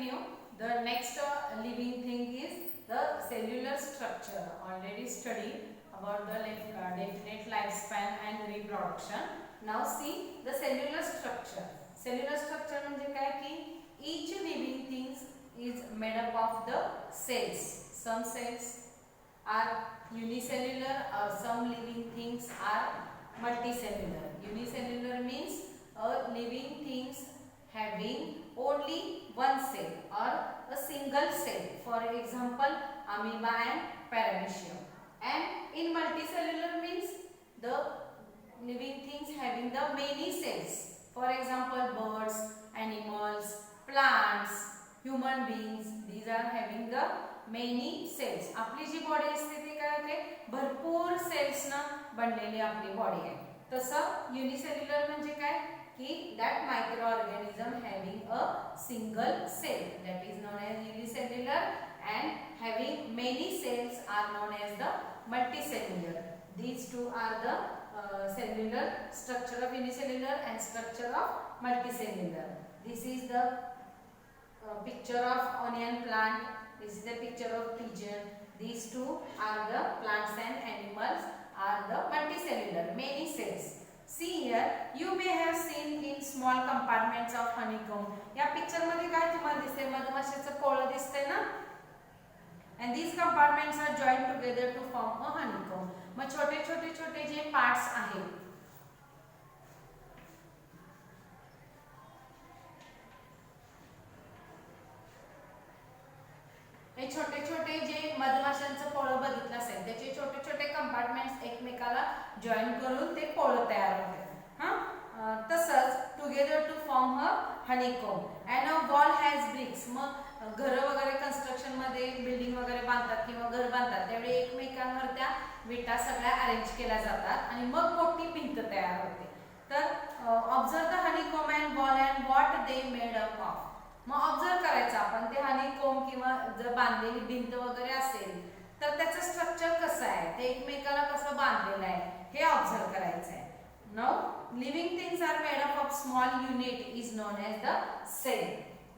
continue. The next living thing is the cellular structure. Already studied about the definite lifespan and reproduction. Now see the cellular structure. Cellular structure म्हणजे काय की each living things is made up of the cells. Some cells are unicellular or some living things are multicellular. Unicellular means a living things having only one cell or a single cell. For example, amoeba and paramecium. And in multicellular means the living things having the many cells. For example, birds, animals, plants, human beings. These are having the many cells. आपली जी body असते ती काय होते भरपूर cells ना बनलेली आपली body आहे. तसं युनिसेल्युलर म्हणजे काय की that microorganism having a single cell, that is known as unicellular, and having many cells are known as the multicellular. These two are the cellular structure of unicellular and structure of multicellular. This is the picture of onion plant. This is the picture of pigeon. These two are the plants and animals are the multicellular, many cells. See here, you may have seen in small compartments of honeycomb. या picture मध्ये काय तुम्हाला दिसते मधमाशीचं पोळं दिसते ना. And these compartments are joined together to form a honeycomb. मग छोटे छोटे छोटे जे पार्ट्स आहेत हे छोटे छोटे जे मधमाशांचं पोळं बघितलं असेल त्याचे छोटे छोटे कंपार्टमेंट्स एकमेकाला जॉईन करून ते पोळं तयार होते. तसंच together to form a honeycomb and a wall has bricks. मग घरं वगैरे कन्स्ट्रक्शन मध्ये बिल्डिंग वगैरे बांधतात किंवा घर बांधतात त्यावेळी एकमेकांवर त्या विटा सगळ्या अरेंज केल्या जातात आणि मग मोठी भिंत तयार होते. तर observe the honeycomb and wall and what they made up of. मग ऑब्झर्व करायचं आपण ते हनीकोम्ब किंवा जर बांधलेली भिंत वगैरे असेल तर त्याचं स्ट्रक्चर कसं आहे ते एकमेकाला कसं बांधलेलं आहे हे ऑब्झर्व करायचं आहे. Now living things are made up of small unit is known as the cell.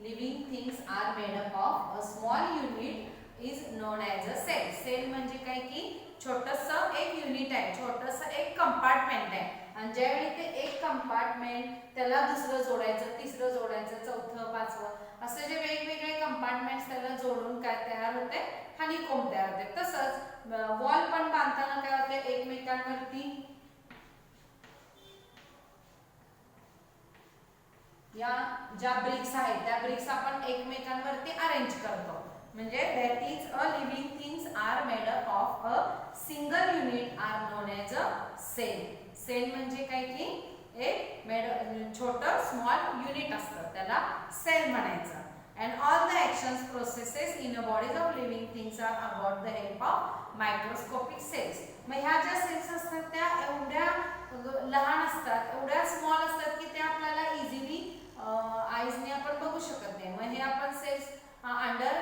Living things are made up of a small unit is known as a cell. Cell म्हणजे काय की छोटंसं एक युनिट आहे, छोटंसं एक कंपार्टमेंट आहे आणि ज्यावेळी ते एक कंपार्टमेंट त्याला दुसरं जोडायचं, तिसरं जोडायचं, चौथं, पाचवं असे जे वेगवेगळे कंपार्टमेंट्स त्याला जोडून काय तयार होते हनीकोम्ब तयार होते. तसंच वॉल पण बांधताना काय होते एकमेकांवरती या ज्या ब्रिक्स आहेत त्या ब्रिक्स आपण एकमेकांवरती अरेंज करतो. म्हणजे that is a living things are made up of a single unit are known as a cell. Cell म्हणजे काय की एक छोटं स्मॉल युनिट असतं त्याला सेल म्हणायचं. And all the actions processes in a bodies of living things are about the help of microscopic cells. मग ह्या ज्या सेल्स असतात त्या एवढ्या लहान असतात, एवढ्या स्मॉल असतात की त्या आपल्याला इझिली आईजने आपण बघू शकत नाही. मग हे आपण सेल्स अंडर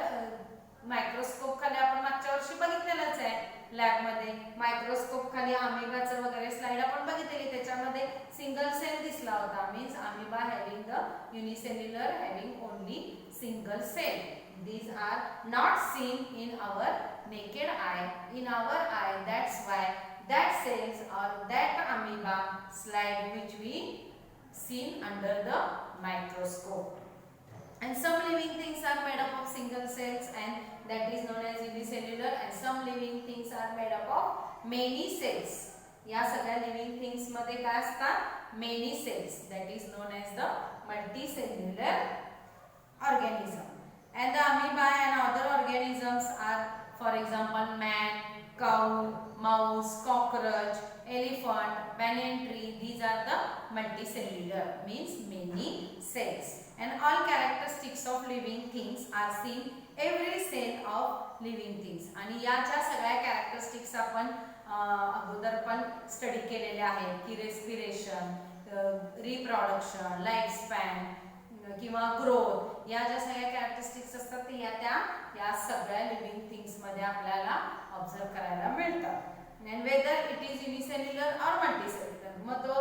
मायक्रोस्कोप खाली आपण मागच्या वर्षी बघितलेलंच आहे लॅब मध्ये. मायक्रोस्कोप खाली अमिबाचं वगैरे स्लाइड आपण बघितलेली त्याच्यामध्ये सिंगल सेल दिसला होता. Means amoeba having the unicellular having only single cell. These are not seen in our naked eye. In our eye, that's why that cells or that amoeba slide which we seen under the microscope. And some living things are made up of single cells and that is known as unicellular, and some living things are made up of many cells. या सगळ्या living things मध्ये काय असतात many cells. That is known as the multicellular organism. And the amoeba and other organisms are, for example, man, cow, mouse, cockroach, elephant, banyan tree. These are the multicellular, means many cells. And all characteristics of living things are seen every cell of living things. आणि या ज्या सगळ्या characteristics आपण अगोदर पण study केलेले आहेत की रेस्पिरेशन, रिप्रोडक्शन, लाईफ स्पॅन किंवा ग्रोथ, या ज्या सगळ्या कॅरेक्टरिस्टिक्स असतात ते या सगळ्या लिव्हिंग थिंग्स मध्ये आपल्याला ऑब्झर्व करायला मिळतात. and whether it is unicellular or multicellular. मग तो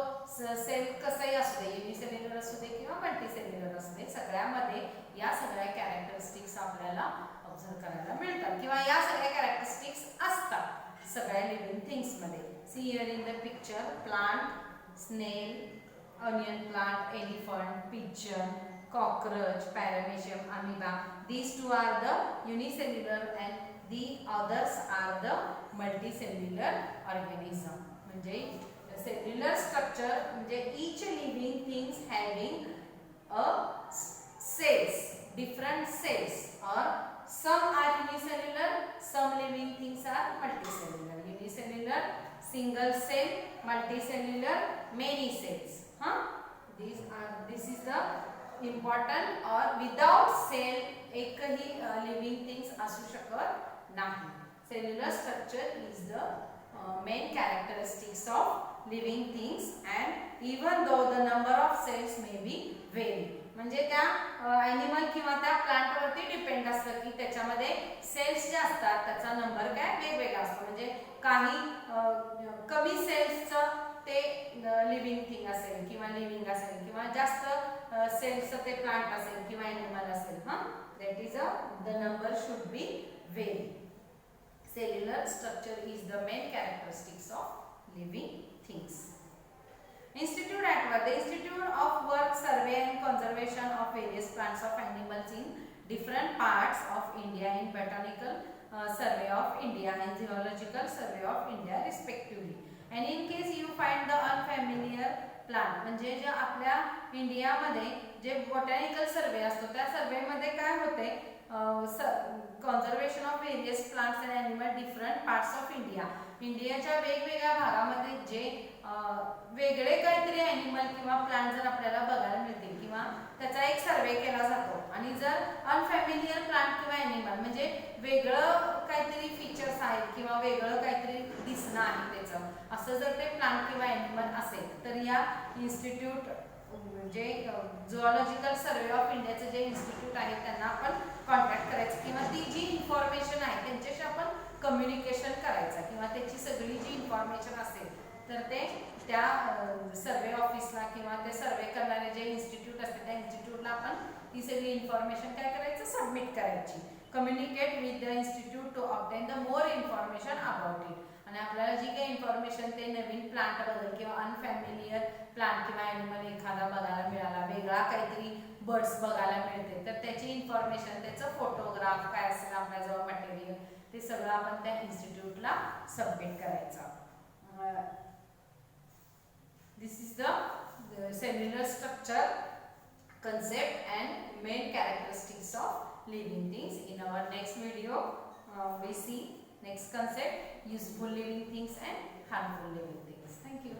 सेल कसाही असू दे, युनिसेल्युलर असू दे किंवा मल्टीसेल्युलर असू दे, सगळ्यामध्ये या सगळ्या कॅरेक्टरिस्टिक्स आपल्याला ऑब्झर्व करायला मिळतात किंवा या सगळ्या कॅरेक्टरिस्टिक्स असतात सगळ्या लिव्हिंग थिंग्स मध्ये. See here in the pitcher plant, स्नेल, onion plant, elephant, pigeon, cockroach, paramecium, amoeba. These two are the unicellular and the others are the multicellular organism. म्हणजे cellular structure म्हणजे each living things having a cells, different cells, or some are unicellular, some living things are multicellular. Unicellular, single cell, multicellular, many cells. This is the important or without cell एकही living things असू शकत नाही. Cellular structure is the main characteristics of living things and even though the number of cells may be vary. म्हणजे त्या animal किंवा त्या plant वरती depend असतं की त्याच्यामध्ये सेल्स जे असतात त्याचा नंबर काय वेगवेगळा असतो. म्हणजे काही कमी सेल्सचं ते लिव्हिंग थिंग असेल किंवा लिव्हिंग असेल किंवा जास्त सेल्सचं ते प्लांट असेल किंवा ॲनिमल असेल. That is the number should be very. Cellular structure is the main characteristics of living things. Institute at work. The Institute of Work survey and conservation of various plants of animals in different parts of India in Botanical Survey of India and Zoological Survey of India respectively. And in case you find the unfamiliar plant म्हणजे जे आपल्या इंडियामध्ये जे botanical सर्वे असतो त्या सर्वे मध्ये काय होते conservation of various plants and animal different parts of India. इंडियाच्या वेगवेगळ्या भागामध्ये जे वेगळे काहीतरी ॲनिमल किंवा प्लांट जर आपल्याला बघायला मिळतील किंवा त्याचा एक सर्वे केला जातो आणि जर अनफॅमिलियर प्लांट किंवा ॲनिमल म्हणजे वेगळं काहीतरी फीचर्स आहेत किंवा वेगळं काहीतरी दिसणं आहे त्याचं असं जर ते प्लांट किंवा ॲनिमल असेल तर या इन्स्टिट्यूट जे झुऑलॉजिकल सर्वे ऑफ इंडियाचे जे इन्स्टिट्यूट आहे त्यांना आपण कॉन्टॅक्ट करायचं किंवा ती जी इन्फॉर्मेशन आहे त्यांच्याशी आपण कम्युनिकेशन करायचं किंवा त्याची सगळी जी इन्फॉर्मेशन असेल तर ते त्या सर्वे ऑफिसला किंवा ते सर्वे करणारे जे इन्स्टिट्यूट असते त्या इन्स्टिट्यूटला आपण ती सगळी इन्फॉर्मेशन काय करायचं सबमिट करायची. Communicate with the institute to obtain the more information about it. आणि आपल्याला जी काही इन्फॉर्मेशन ते नवीन प्लांट बद्दल किंवा अनफॅमिलियर प्लांट किंवा ॲनिमल एखादा बघायला मिळाला वेगळा काहीतरी बर्ड्स बघायला मिळते तर त्याची इन्फॉर्मेशन त्याचं फोटोग्राफ काय असेल आपल्याजवळ मटेरियल ते सगळं आपण त्या इन्स्टिट्यूटला सबमिट करायचं. This is the cellular structure concept and main characteristics of living things. In our next video we see next concept, useful living things and harmful living things. Thank you.